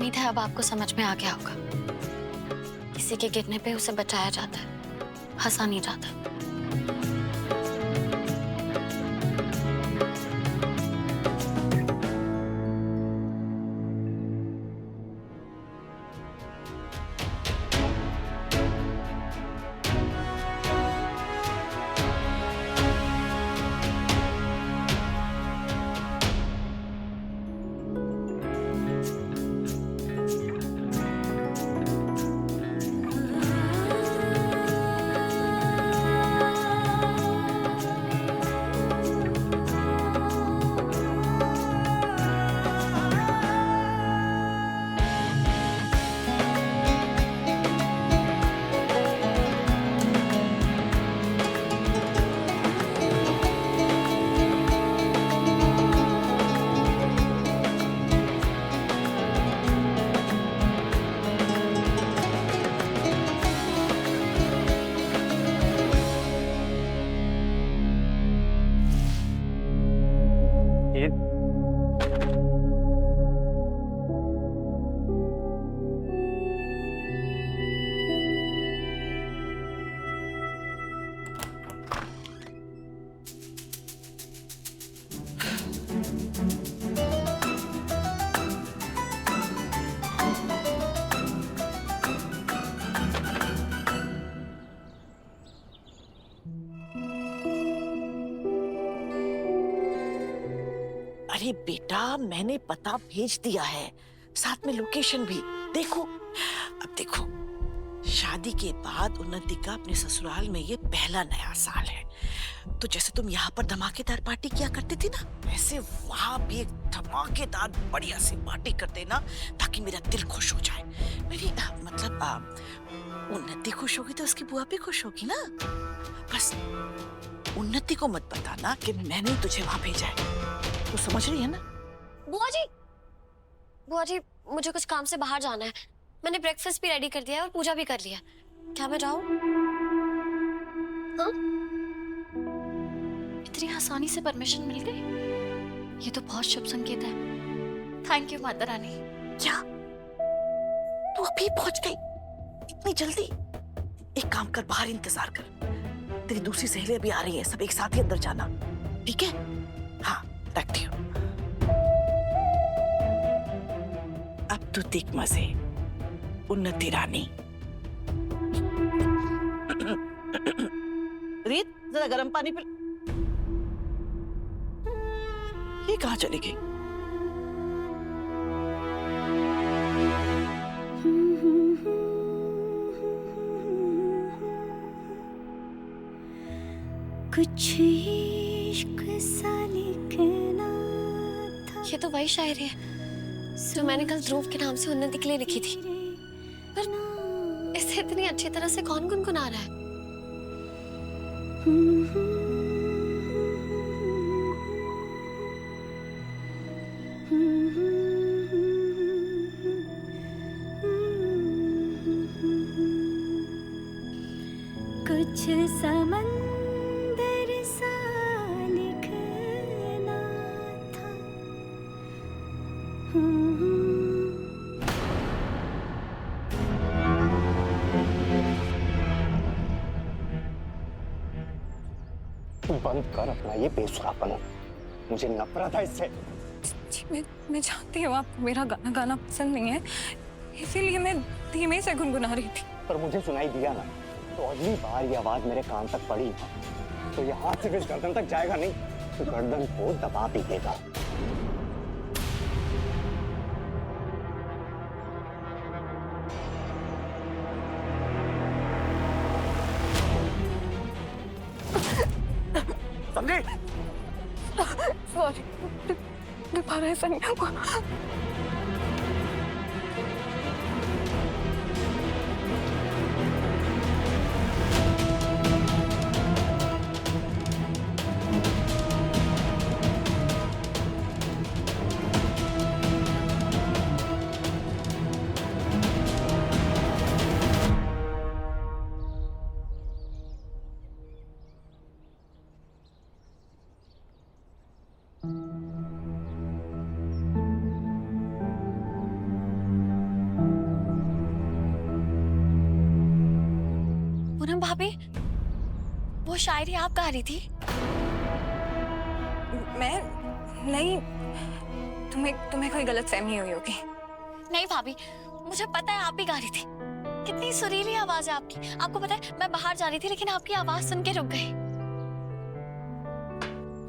उम्मीद है अब आपको समझ में आ गया होगा। किसी के गिरने पे उसे बचाया जाता है, हंसा नहीं जाता। अरे बेटा, मैंने पता भेज दिया है, साथ में लोकेशन भी। देखो, अब देखो, शादी के बाद उन्नति का अपने ससुराल में ये पहला नया साल है। तो जैसे तुम यहाँ पर धमाकेदार पार्टी किया करती थी ना, वैसे वहां भी एक धमाकेदार बढ़िया सी पार्टी कर देना, ताकि मेरा दिल खुश हो जाए। मेरी मतलब उन्नति खुश होगी तो उसकी बुआ भी खुश होगी ना। बस उन्नति को मत बताना कि मैंने ही तुझे वहां भेजा है। तो समझ रही है ना? बुआ जी, मुझे कुछ काम से बाहर जाना है। मैंने ब्रेकफास्ट भी रेडी कर दिया है और पूजा भी कर लिया। क्या मैं जाऊं? हाँ? इतनी आसानी से परमिशन मिल गई? ये तो बहुत शुभ संकेत है। Thank you Mata Rani. क्या तू अभी पहुंच गई इतनी जल्दी? एक काम कर, बाहर इंतजार कर, तेरी दूसरी सहेली अभी आ रही है, सब एक साथ ही अंदर जाना, ठीक है? हाँ, रखती हूँ। अब तो देख मजे, उन्नति रानी। रीत, जरा गर्म पानी पिला। ये कहाँ चली गई? कुछ इश्क सा लिखना था। ये तो वही शायरी है जो मैंने कल ध्रुव के नाम से उन्नति के लिए लिखी थी। पर इसे इतनी अच्छी तरह से कौन गुनगुना रहा है? कुछ समंदर सा लिखना था। बंद कर अपना ये बेसुरापन, मुझे नफरत है इससे। जी, मैं जानती हूँ आपको मेरा गाना गाना पसंद नहीं है, इसीलिए मैं धीमे से गुनगुना रही थी। पर मुझे सुनाई दिया ना, तो अगली बार ये आवाज मेरे कान तक पड़ी तो ये हाथ सिर्फ इस गर्दन तक जाएगा नहीं, तो गर्दन को दबा भी देगा। समझे? सॉरी, दोबारा ऐसा नहीं होगा। भाभी, वो शायरी आप गा रही थी? मैं नहीं, तुम्हें कोई गलतफहमी हुई होगी। नहीं भाभी, मुझे पता है आप ही गा रही थी। कितनी सुरीली आवाज है आपकी। आपको पता है मैं बाहर जा रही थी लेकिन आपकी आवाज सुन के रुक गई।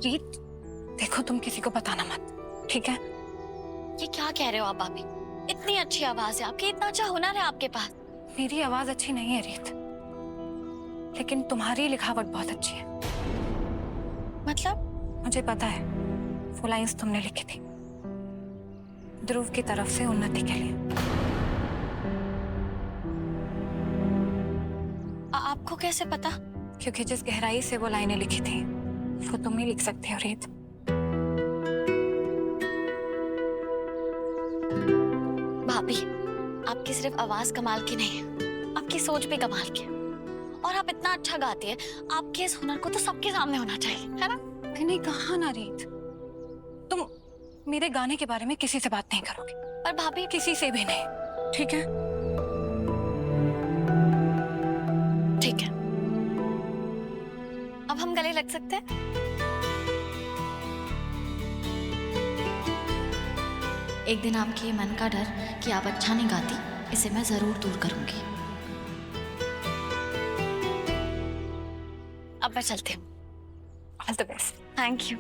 रीत, देखो तुम किसी को बताना मत, ठीक है? ये क्या कह रहे हो आप भाभी? इतनी अच्छी आवाज है आपकी, इतना अच्छा हुनर है आपके पास। मेरी आवाज अच्छी नहीं है रीत, लेकिन तुम्हारी लिखावट बहुत अच्छी है। मतलब? मुझे पता है वो लाइंस तुमने लिखी थी ध्रुव की तरफ से उन्नति के लिए। आपको कैसे पता? क्योंकि जिस गहराई से वो लाइनें लिखी थी वो तुम ही लिख सकते हो रीत। भाभी, आपकी सिर्फ आवाज कमाल की नहीं है, आपकी सोच भी कमाल की है। और आप इतना अच्छा गाती है, आपके इस हुनर को तो सबके सामने होना चाहिए, है ना? मैंने कहा ना रीत, तुम मेरे गाने के बारे में किसी से बात नहीं करोगे। पर भाभी, किसी से भी नहीं, ठीक है? ठीक है, अब हम गले लग सकते हैं? एक दिन आपके ये मन का डर कि आप अच्छा नहीं गाती, इसे मैं जरूर दूर करूंगी। अब मैं चलती हूँ। All the best. Thank you.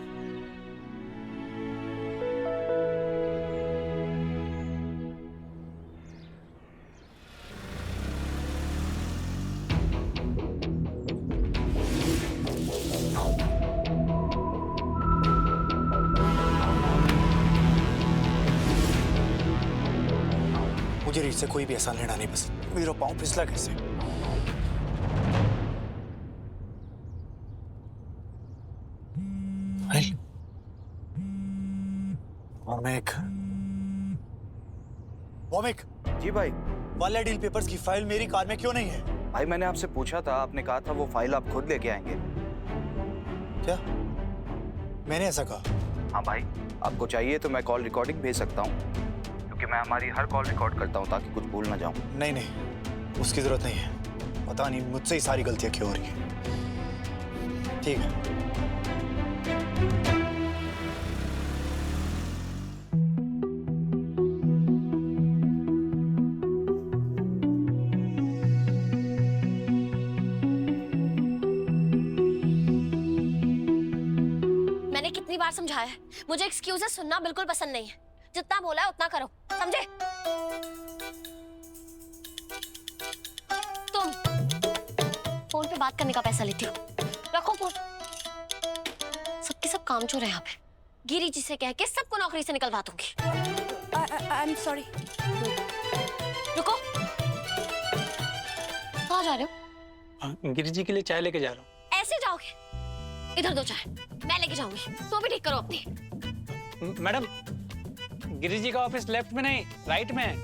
मुझे रीत से कोई भी ऐसा लेना नहीं पसंद। मेरा पाँव फिसला कैसे? वॉमिक, जी भाई। वाले डील पेपर्स की फाइल मेरी कार में क्यों नहीं है? भाई मैंने आपसे पूछा था, आपने कहा था वो फाइल आप खुद लेके आएंगे। क्या मैंने ऐसा कहा? हाँ भाई, आपको चाहिए तो मैं कॉल रिकॉर्डिंग भेज सकता हूँ, क्योंकि मैं हमारी हर कॉल रिकॉर्ड करता हूँ ताकि कुछ भूल ना जाऊँ। नहीं नहीं, उसकी जरूरत नहीं है। पता नहीं मुझसे ही सारी गलतियां क्यों हो रही है। ठीक है। मैंने कितनी बार समझाया है, मुझे एक्सक्यूजेस सुनना बिल्कुल पसंद नहीं है। जितना बोला है उतना करो, समझे? तुम फोन पे बात करने का पैसा लेती हो, रखो फोन। सबके सब कामचोर है यहाँ पे। गिरी जी से कह के सबको नौकरी से निकलवा दूंगी। I am sorry. रुको, कहाँ जा रहे हो? गिरी जी के लिए चाय लेके जा रहा हूँ। ऐसे जाओगे? इधर दो चाय, मैं लेके जाऊंगी। तो भी ठीक करो अपनी। मैडम, गिरी जी का ऑफिस लेफ्ट में नहीं, राइट में है।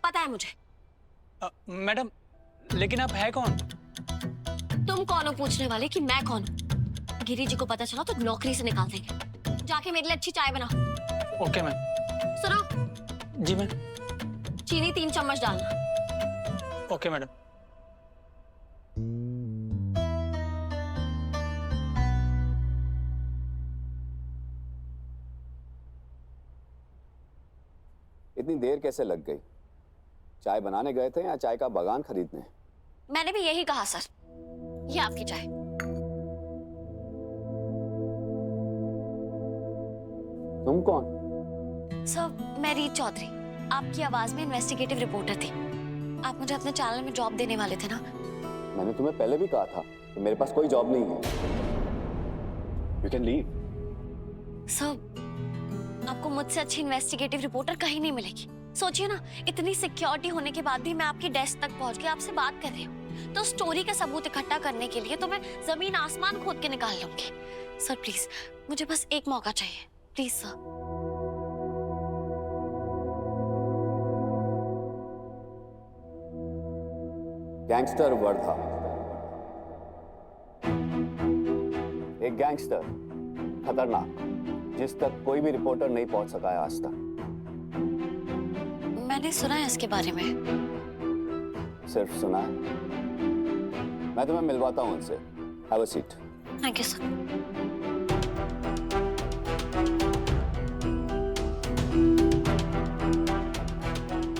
पता है मुझे। मैडम, लेकिन आप है कौन? तुम कौन हो पूछने वाले कि मैं कौन हूँ? गिरी जी को पता चला तो नौकरी से निकाल देंगे। जाके मेरे लिए अच्छी चाय बनाओ। Okay ma'am. सुनो। जी मैम। चीनी 3 चम्मच डालना। Okay madam. इतनी देर कैसे लग गई? चाय बनाने गए थे या चाय का बागान खरीदने? मैंने भी यही कहा सर। ये आपकी चाय। तुम कौन? सर, मैं रीत चौधरी, आपकी आवाज में इन्वेस्टिगेटिव रिपोर्टर थी। आप मुझे अपने चैनल में जॉब देने वाले थे ना? मैंने तुम्हें पहले भी कहा था कि मेरे पास कोई जॉब नहीं है। You can leave. सर, आपको मुझसे अच्छी इन्वेस्टिगेटिव रिपोर्टर कहीं नहीं मिलेगी। सोचिए ना, इतनी सिक्योरिटी होने के बाद भी मैं आपकी डेस्क तक पहुंच के आपसे बात कर रही हूँ। तो स्टोरी का सबूत इकट्ठा करने के लिए तो मैं जमीन आसमान खोद के निकाल लूंगी। सर प्लीज, मुझे बस एक मौका चाहिए, प्लीज सर। गैंगस्टर वर्धा, एक गैंगस्टर, खतरनाक, जिस तक कोई भी रिपोर्टर नहीं पहुंच सका है आज तक। मैंने सुना है इसके बारे में। सिर्फ सुना है। मैं तुम्हें मिलवाता हूँ उनसे। Have a seat. Thank you sir.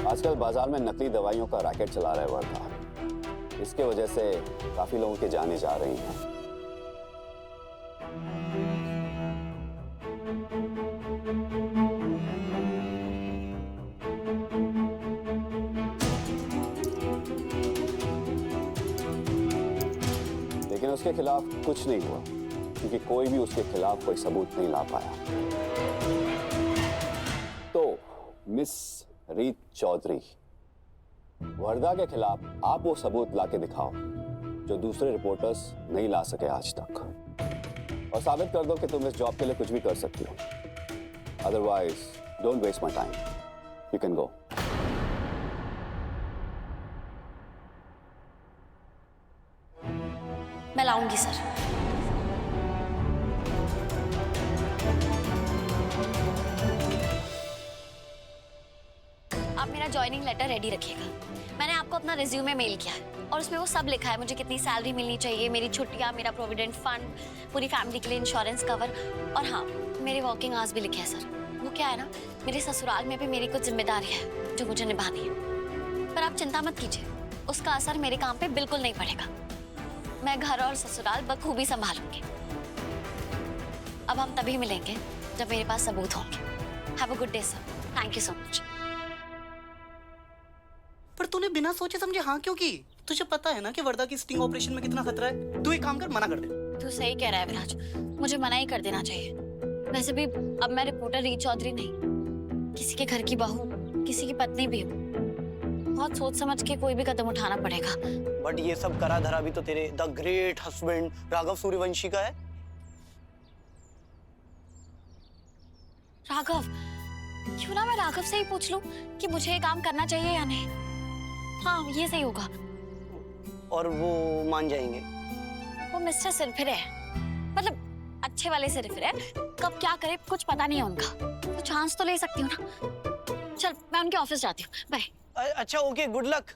आजकल बाजार में नकली दवाइयों का रैकेट चला रहा है वर्धा। इसके वजह से काफी लोगों की जानें जा रही हैं। लेकिन उसके खिलाफ कुछ नहीं हुआ क्योंकि कोई भी उसके खिलाफ कोई सबूत नहीं ला पाया। तो मिस रीत चौधरी, वर्धा के खिलाफ आप वो सबूत लाके दिखाओ जो दूसरे रिपोर्टर्स नहीं ला सके आज तक, और साबित कर दो कि तुम इस जॉब के लिए कुछ भी कर सकती हो। Otherwise don't waste my time, you can go. मैं लाऊंगी सर। आप मेरा ज्वाइनिंग लेटर रेडी रखिएगा। मैंने आपको अपना रिज्यूमे मेल किया है और उसमें वो सब लिखा है, मुझे कितनी सैलरी मिलनी चाहिए, मेरी छुट्टियां, मेरा प्रोविडेंट फंड, पूरी फैमिली के लिए इंश्योरेंस कवर, और हाँ, मेरे वर्किंग आवर्स भी लिखे हैं सर। वो क्या है ना, मेरे ससुराल में भी मेरी कुछ जिम्मेदारी है जो मुझे निभानी है। पर आप चिंता मत कीजिए, उसका असर मेरे काम पे बिल्कुल नहीं पड़ेगा। मैं घर और ससुराल बखूबी संभालूंगी। अब हम तभी मिलेंगे जब मेरे पास सबूत होंगे। Have a good day sir. Thank you so much. पर तूने बिना सोचे समझे हाँ क्यों की? तुझे पता है ना कि वर्धा की स्टिंग ऑपरेशन में कितना खतरा है। तू एक काम कर, मना कर दे। तू सही कह रहा है विराज, मुझे मना ही कर देना चाहिए। वैसे भी अब मैं रिपोर्टर रीत चौधरी नहीं, किसी के घर की बहू, किसी की पत्नी भी हूँ। बहुत सोच समझ के कोई भी कदम उठाना पड़ेगा। बट ये सब करा धरा भी तो तेरे the great husband Raghav Suryavanshi का है। राघव, क्यों ना मैं राघव से ही पूछ लूं कि मुझे ये काम करना चाहिए या नहीं। हाँ, ये सही होगा। और वो मान जाएंगे। वो मिस्टर सिरफिरे है, मतलब अच्छे वाले सिरफिरे। कब क्या करे कुछ पता नहीं है उनका, तो चांस तो ले सकती हूँ ना। चल, मैं उनके ऑफिस जाती हूँ। बाय। अच्छा, ओके, गुड लक।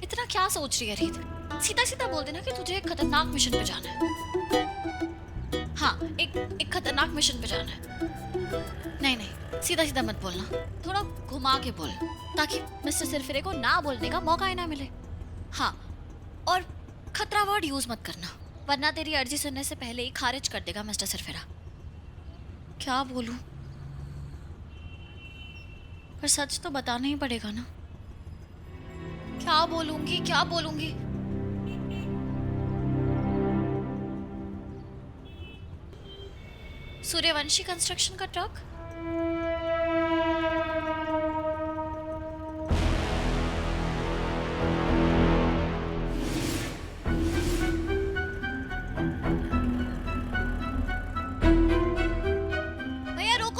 इतना क्या सोच रही है रीत? सीधा सीधा बोल देना कि तुझे एक खतरनाक मिशन पे जाना है। हाँ, एक खतरनाक मिशन पे जाना है। नहीं, सीधा सीधा मत बोलना, थोड़ा घुमा के बोल, ताकि मिस्टर सिरफिरे को ना बोलने का मौका ही ना मिले। हाँ, और खतरा वर्ड यूज मत करना, वरना तेरी अर्जी सुनने से पहले ही खारिज कर देगा मिस्टर सिरफिरा। क्या बोलूं? पर सच तो बताना ही पड़ेगा ना। क्या बोलूंगी? सूर्यवंशी कंस्ट्रक्शन का ट्रक? भैया रोको।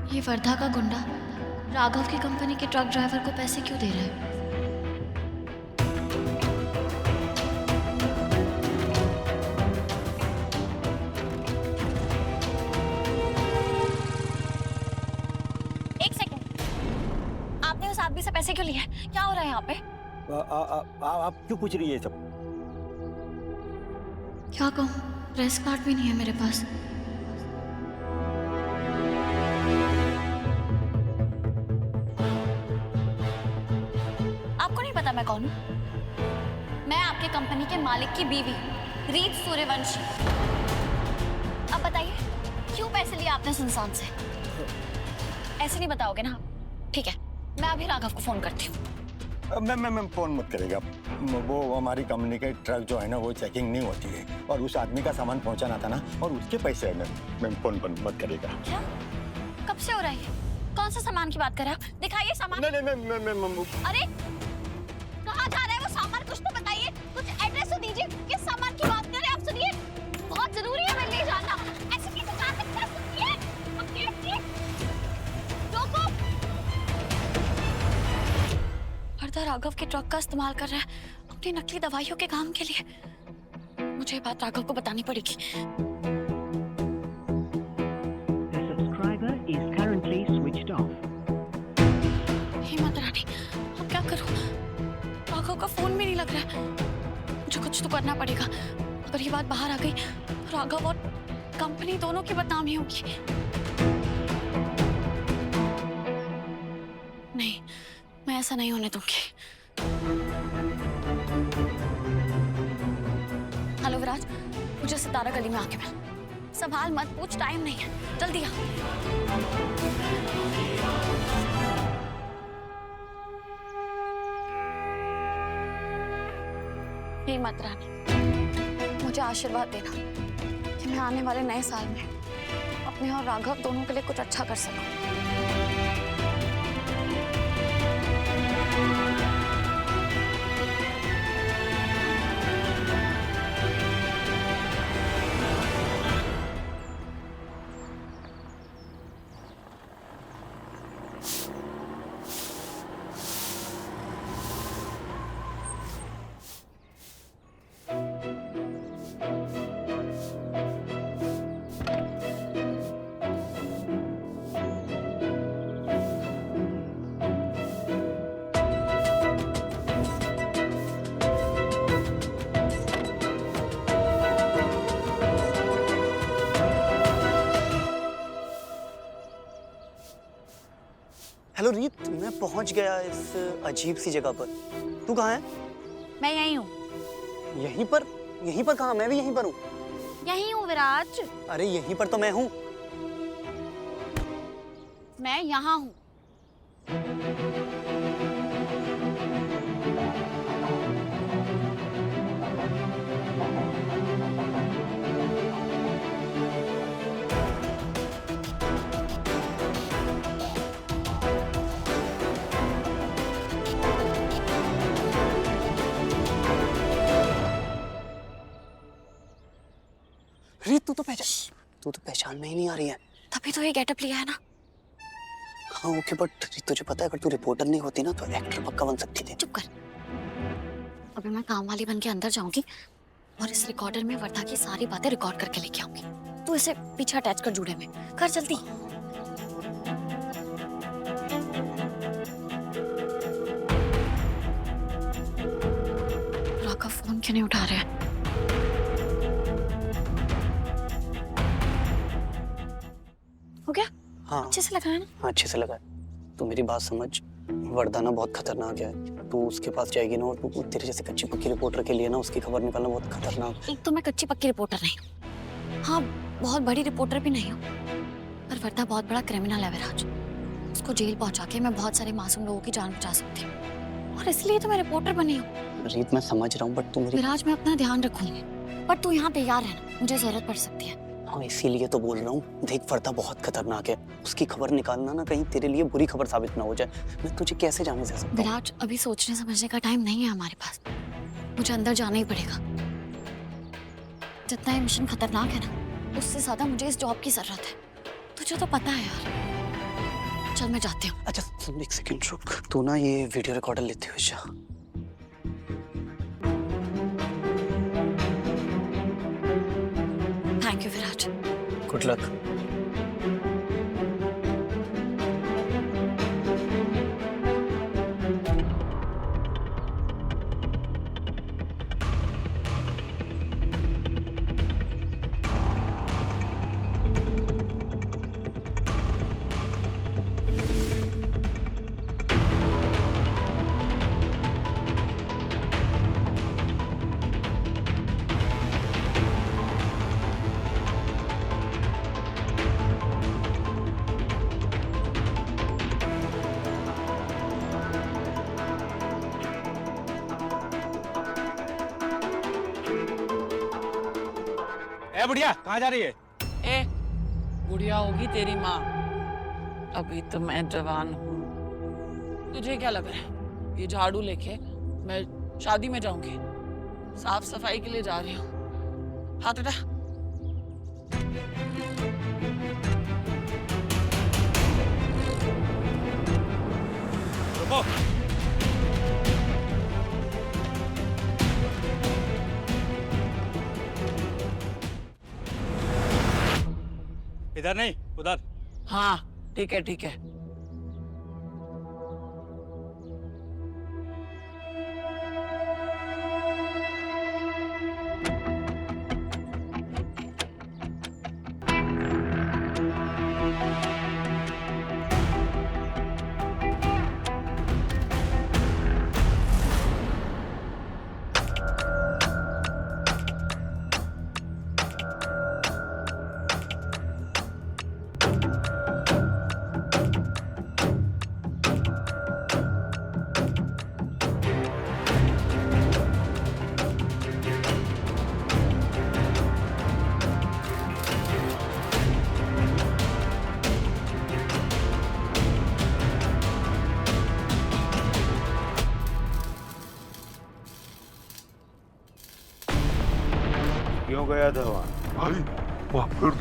ये वर्धा का गुंडा राघव की कंपनी के ट्रक ड्राइवर को पैसे क्यों दे रहा है? एक सेकंड, आपने उस आदमी से पैसे क्यों लिए? क्या हो रहा है यहाँ पे? आप क्यों पूछ रही है सब? क्या कहूँ, प्रेस कार्ड भी नहीं है मेरे पास। आपको नहीं पता मैं कौन हूँ? मैं आपके कंपनी के मालिक की बीवी हूँ, रीत सूर्यवंशी। अब बताइए, क्यों पैसे लिए आपने सुनसान से? ऐसे नहीं बताओगे ना? ठीक है, मैं अभी राघव को फोन करती हूँ। मैं फोन मत करेगा। वो हमारी कंपनी के ट्रक जो है ना, वो चेकिंग नहीं होती है, और उस आदमी का सामान पहुंचाना था ना, और उसके पैसे है। मैं फोन मत करेगा। क्या? कब से हो रहा है? कौन सा सामान की बात कर रहे हैं आप? दिखाइए सामान। नहीं। अरे कहाँ जा रहा है वो सामान? कुछ तो वर्धा राघव के ट्रक का इस्तेमाल कर रहा है अपनी नकली दवाइयों के काम के लिए। मुझे ये बात राघव को बतानी पड़ेगी। हे माता रानी, अब क्या करूं? राघव का फोन भी नहीं लग रहा है। मुझे कुछ तो करना पड़ेगा। अगर ये बात बाहर आ गई तो राघव और कंपनी दोनों की बदनामी होगी। नहीं, मैं ऐसा नहीं होने दूंगी। हेलो विराज, मुझे सितारा गली में आके मिल। संभाल मत पूछ, टाइम नहीं है, जल्दी आ। हे माता रानी, मुझे आशीर्वाद देना कि मैं आने वाले नए साल में अपने और राघव दोनों के लिए कुछ अच्छा कर सकूं। हेलो रीत, मैं पहुंच गया इस अजीब सी जगह पर। तू कहाँ है? मैं यहीं हूँ। यहीं पर? यहीं पर कहाँ? मैं भी यहीं पर हूँ। यहीं हूँ विराज। अरे यहीं पर तो मैं हूँ। मैं यहाँ हूँ। रीत, तू तो पहचान में ही नहीं आ रही है। तभी तो ये गेटअप लिया है ना। हाँ ओके, बट रीत तुझे पता है अगर तू रिपोर्टर नहीं होती ना तो एक्टर पक्का बन सकती थी। चुप कर। अभी मैं काम वाली बन के अंदर जाऊंगी और इस रिकॉर्डर में वर्धा की सारी बातें रिकॉर्ड करके लेके आऊंगी। तू इसे पीछे अटैच कर जूड़े में। कर जल्दी। राघव फोन क्यों नहीं उठा रहे हैं? हो गया? हाँ अच्छे से लगाया ना? हाँ अच्छे से लगा। तू मेरी बात समझ, वर्धा ना बहुत खतरनाक है। तू उसके पास जाएगी ना और तू तेरे जैसे कच्ची पक्की रिपोर्टर के लिए ना उसकी खबर निकालना बहुत खतरनाक। एक तो मैं कच्ची पक्की रिपोर्टर नहीं हूँ, हाँ बहुत बड़ी रिपोर्टर भी नहीं हूँ, पर वर्धा बहुत बड़ा क्रिमिनल है विराज। उसको जेल पहुंचा के मैं बहुत सारे मासूम लोगों की जान बचा सकती हूँ और इसलिए तो मैं रिपोर्टर बनी हूँ। रीत मैं समझ रहा हूँ बट तू मेरी। विराज मैं अपना ध्यान रखूंगी, पर तू यहाँ तैयार रहना, मुझे जरूरत पड़ सकती है। हाँ इसीलिए तो बोल रहा हूँ। देख वर्धा बहुत खतरनाक है, उसकी खबर निकालना ना कहीं तेरे लिए बुरी खबर साबित ना हो जाए। मैं तुझे कैसे जाने दे सकता हूँ? विराज अभी सोचने समझने का टाइम नहीं है हमारे पास, मुझे अंदर जाना ही पड़ेगा। जितना ये मिशन खतरनाक है ना, उससे ज्यादा मुझे इस जॉब की जरूरत है। तुझे तो पता है यार। चल मैं जाती हूँ। अच्छा सुन, एक सेकंड रुक। तू ना ये वीडियो रिकॉर्डर लेते हुए जा। Thank you Viraj. Good luck. ए बुढ़िया, कहाँ जा रही है? ए, बुढ़िया होगी तेरी माँ। अभी तो मैं जवान हूँ। तुझे क्या लग रहा है ये झाड़ू लेके मैं शादी में जाऊंगी? साफ सफाई के लिए जा रही हूँ। हाथ उठा। रुको। इधर नहीं उधर। हाँ ठीक है ठीक है। क्यों गया था वहाँ? भाई वहाँ फिर